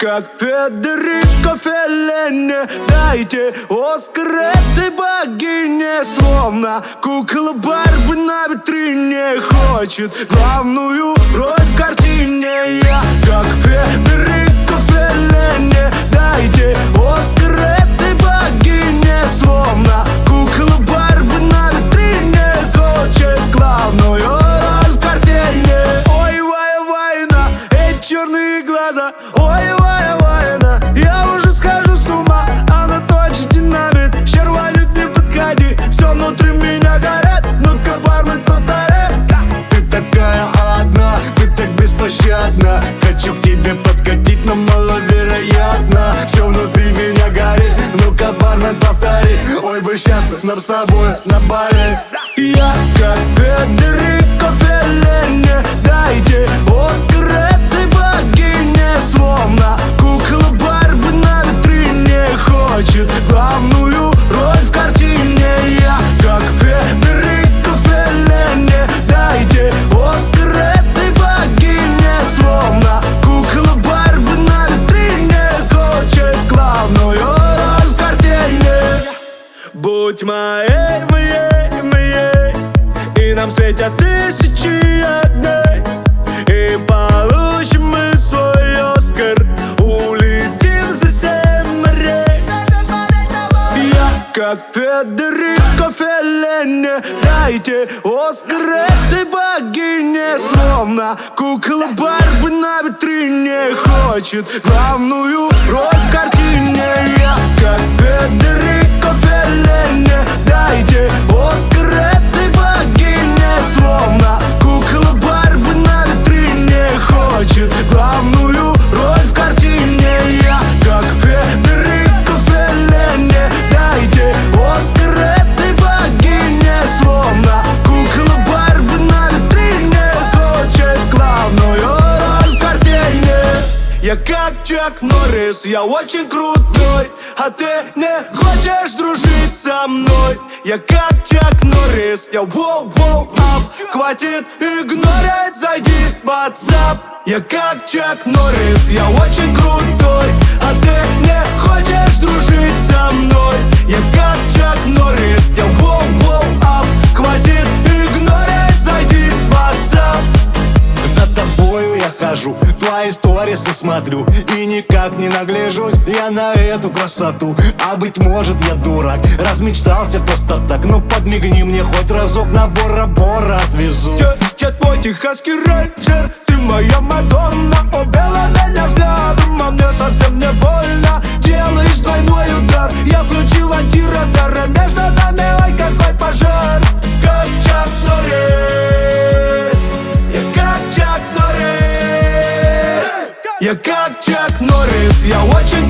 как Федерико Феллини. Дайте Оскар этой богине. Словно кукла Барби на витрине хочет главную роль в картине. Я как Федерико Феллини. Дайте Оскар этой богине. Словно кукла Барби на витрине хочет главную роль в картине. Ой, Вайна, эти черные глаза. Ой, Вайна, я уже схожу с ума. Она точно динамит, щерванит, не подходи. Все внутри меня горит, ну-ка, бармен, повторяй. Ты такая одна, ты так беспощадна. Хочу к тебе подкатить, но маловероятно. Все внутри меня горит, ну-ка, бармен, повтори. Ой, бы сейчас нам с тобой на баре. Я как Федерико Феллини. Дайте Оскар этой богине. Словно кукла Барби на витрине хочет главную роль в картине. Я как Федерико Феллини. Дайте Оскар этой богине. Словно кукла Барби на витрине хочет главную роль в картине. Будь моей, и нам светят тысячи огней. И получим мы свой Оскар, улетим за 7 морей. Я как Федерико Феллини. Дайте Оскар этой богине. Словно кукла Барби на витрине хочет главную роль в картине. Я как Федерико Феллини. Дайте Оскар этой богине. Словно кукла Барби на витрине хочет главную роль в картине. Я как Федерико Феллини. Дайте Оскар этой богине. Словно кукла Барби на витрине хочет главную роль в картине. Я как Чак Норрис, я очень крутой, а ты не хочешь дружить со мной. Я как Чак Норрис, я воу-воу-ап. Хватит игнорить, зайди в WhatsApp. Я как Чак Норрис, я очень крутой, а ты не хочешь дружить со мной. Я как Чак Норрис, я воу-воу-ап. Хватит игнорить, зайди в WhatsApp. За тобою я хожу, твои сторисы смотрю, и никак не нагляжусь я на эту красоту. А быть может я дурак, размечтался просто так. Ну подмигни мне хоть разок, на Бора-Бора отвезу. Я твой техасский рейнджер, ты моя Мадонна. Убила меня взглядом, а мне совсем не больно. Делаешь двойной удар, я включил антирадар, а между нами ой какой пожар. Как Чак Норрис, я как Чак Норрис. Я как Чак Норрис, я очень